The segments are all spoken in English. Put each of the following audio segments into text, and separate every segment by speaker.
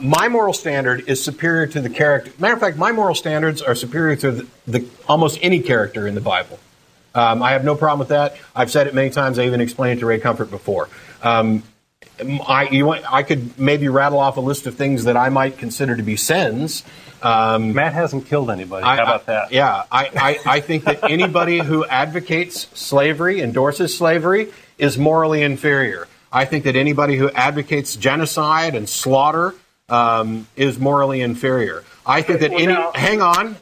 Speaker 1: My moral standard is superior to the character. Matter of fact, my moral standards are superior to almost any character in the Bible. I have no problem with that. I've said it many times. I even explained it to Ray Comfort before. I could maybe rattle off a list of things that I might consider to be sins.
Speaker 2: Matt hasn't killed anybody. How about that?
Speaker 1: I think that anybody who advocates slavery, endorses slavery, is morally inferior. I think that anybody who advocates genocide and slaughter is morally inferior. I think that hang on.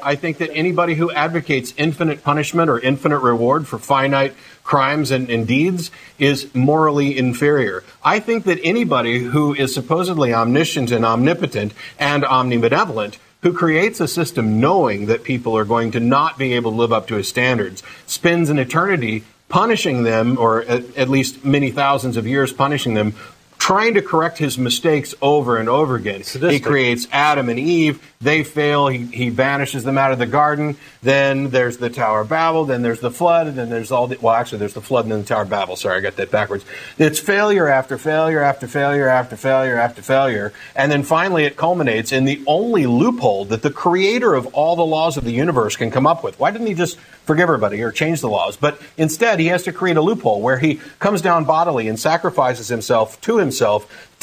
Speaker 1: I think that anybody who advocates infinite punishment or infinite reward for finite crimes and deeds is morally inferior. I think that anybody who is supposedly omniscient and omnipotent and omnibenevolent, who creates a system knowing that people are going to not be able to live up to his standards, spends an eternity punishing them, or at least many thousands of years punishing them, trying to correct his mistakes over and over again. He creates Adam and Eve. They fail. He banishes them out of the garden. Then there's the Tower of Babel. Then there's the flood. And then there's there's the flood and then the Tower of Babel. Sorry, I got that backwards. It's failure after failure after failure after failure after failure. And then finally it culminates in the only loophole that the creator of all the laws of the universe can come up with. Why didn't he just forgive everybody or change the laws? But instead, he has to create a loophole where he comes down bodily and sacrifices himself to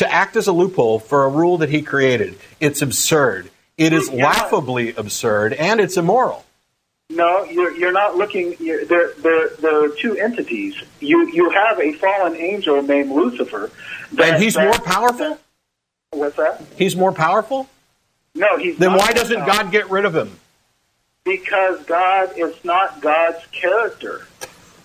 Speaker 1: act as a loophole for a rule that he created. It's absurd. It is laughably absurd, and it's immoral.
Speaker 3: No, you're not looking. There are two entities. You have a fallen angel named Lucifer.
Speaker 1: And he's more powerful?
Speaker 3: What's that?
Speaker 1: He's more powerful?
Speaker 3: No, he's
Speaker 1: Then
Speaker 3: not.
Speaker 1: Why doesn't God get rid of him?
Speaker 3: Because God is not God's character.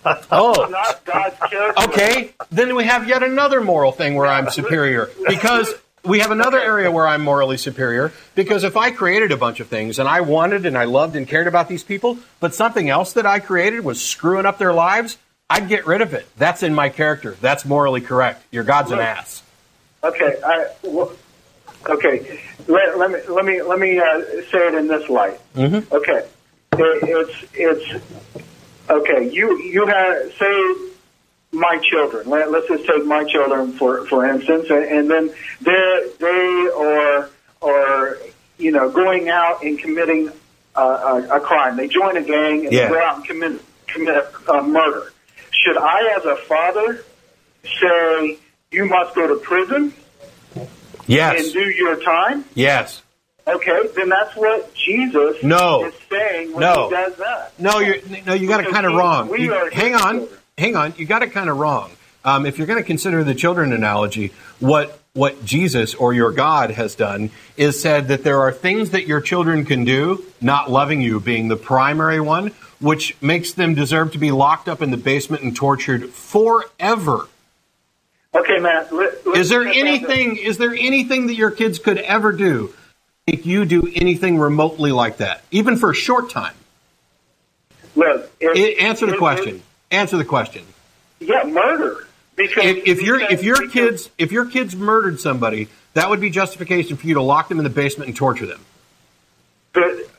Speaker 1: Oh.
Speaker 3: It's not God's character.
Speaker 1: Okay, then we have yet another moral thing where I'm superior. Because we have another area where I'm morally superior. Because if I created a bunch of things and I wanted and I loved and cared about these people, but something else that I created was screwing up their lives, I'd get rid of it. That's in my character. That's morally correct. Your God's an ass.
Speaker 3: Okay. Okay. Let me say it in this light.
Speaker 1: Mm-hmm.
Speaker 3: Okay. It's okay. You have, say, my children. Let's just take my children for instance, and then they are going out and committing a crime. They join a gang and they go out and commit murder. Should I, as a father, say you must go to prison?
Speaker 1: Yes.
Speaker 3: And do your time?
Speaker 1: Yes.
Speaker 3: Okay, then that's what Jesus is saying when he does that.
Speaker 1: You got it kind of wrong. Hang on. You got it kind of wrong. If you're going to consider the children analogy, what Jesus or your God has done is said that there are things that your children can do, not loving you being the primary one, which makes them deserve to be locked up in the basement and tortured forever.
Speaker 3: Okay, Matt.
Speaker 1: Is there anything that your kids could ever do if you do anything remotely like that, even for a short time?
Speaker 3: Look,
Speaker 1: answer the question. Answer the question.
Speaker 3: Yeah, murder. Because
Speaker 1: if your kids murdered somebody, that would be justification for you to lock them in the basement and torture them.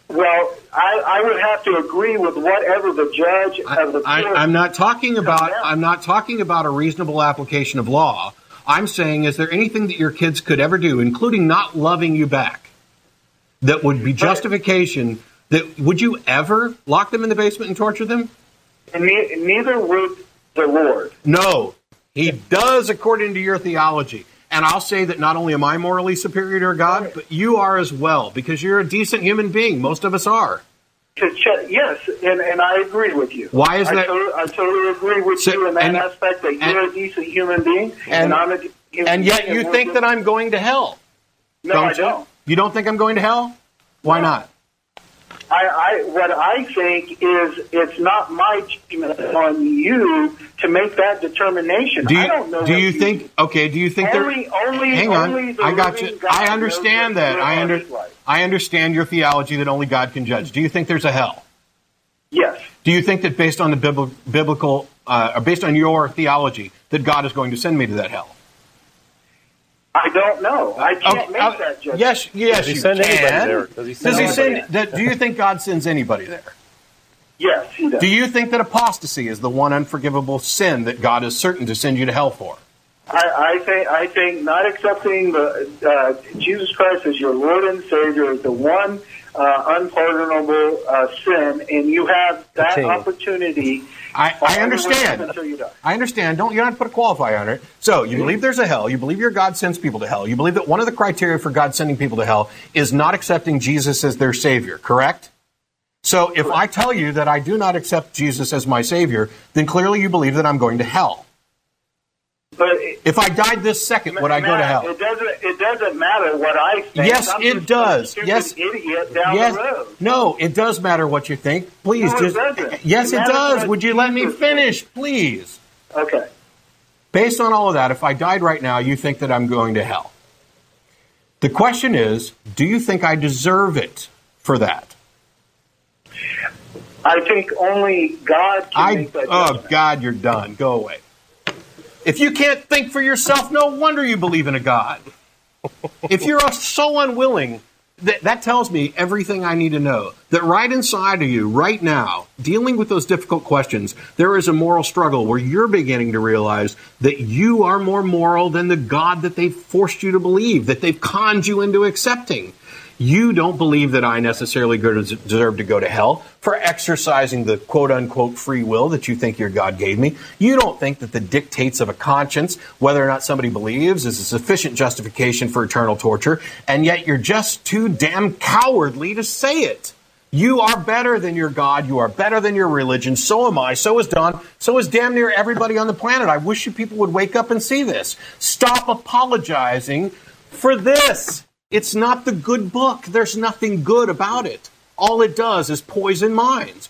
Speaker 3: Well, I would have to agree with whatever the judge of the court.
Speaker 1: I'm not talking about a reasonable application of law. I'm saying, is there anything that your kids could ever do, including not loving you back, that would be justification? Would you ever lock them in the basement and torture them?
Speaker 3: Neither would the Lord.
Speaker 1: No, he does according to your theology. And I'll say that not only am I morally superior to God, but you are as well, because you're a decent human being. Most of us are.
Speaker 3: Yes, and I agree with you.
Speaker 1: Why is that?
Speaker 3: I totally agree with you in that aspect that you're a decent human being, and I'm a human being.
Speaker 1: And yet you think that I'm going to hell.
Speaker 3: No, I don't.
Speaker 1: You don't think I'm going to hell? Why not?
Speaker 3: What I think is it's not my judgment on you to make that determination. I don't know.
Speaker 1: Do you think
Speaker 3: only
Speaker 1: hang on. I got you. I understand that. I understand your theology that only God can judge. Do you think there's a hell?
Speaker 3: Yes.
Speaker 1: Do you think that based on the biblical, based on your theology, that God is going to send me to that hell?
Speaker 3: I don't know. I can't make that judgment.
Speaker 1: Yes, you can.
Speaker 2: Does he send?
Speaker 1: Do you think God sends anybody there?
Speaker 3: Yes, he does.
Speaker 1: Do you think that apostasy is the one unforgivable sin that God is certain to send you to hell for?
Speaker 3: I think not accepting the Jesus Christ as your Lord and Savior is the one unpardonable sin, and you have that opportunity.
Speaker 1: I understand.
Speaker 3: Until you die.
Speaker 1: I understand. You don't have to put a qualifier on it. So you believe there's a hell. You believe your God sends people to hell. You believe that one of the criteria for God sending people to hell is not accepting Jesus as their Savior, correct? So if I tell you that I do not accept Jesus as my Savior, then clearly you believe that I'm going to hell.
Speaker 3: But
Speaker 1: if I died this second, would I go to hell?
Speaker 3: It doesn't matter what I think.
Speaker 1: Yes, it does. Yes,
Speaker 3: idiot down the road.
Speaker 1: No, it does matter what you think. Please,
Speaker 3: no, it
Speaker 1: yes, it does. Would you let me finish, please?
Speaker 3: Okay.
Speaker 1: Based on all of that, if I died right now, you think that I'm going to hell. The question is, do you think I deserve it for that?
Speaker 3: I think only God can make that judgment.
Speaker 1: Oh, God, you're done. Go away. If you can't think for yourself, no wonder you believe in a God. If you're so unwilling, that tells me everything I need to know. That right inside of you, right now, dealing with those difficult questions, there is a moral struggle where you're beginning to realize that you are more moral than the God that they've forced you to believe, that they've conned you into accepting. You don't believe that I necessarily deserve to go to hell for exercising the quote-unquote free will that you think your God gave me. You don't think that the dictates of a conscience, whether or not somebody believes, is a sufficient justification for eternal torture, and yet you're just too damn cowardly to say it. You are better than your God. You are better than your religion. So am I. So is Don. So is damn near everybody on the planet. I wish you people would wake up and see this. Stop apologizing for this. It's not the good book. There's nothing good about it. All it does is poison minds.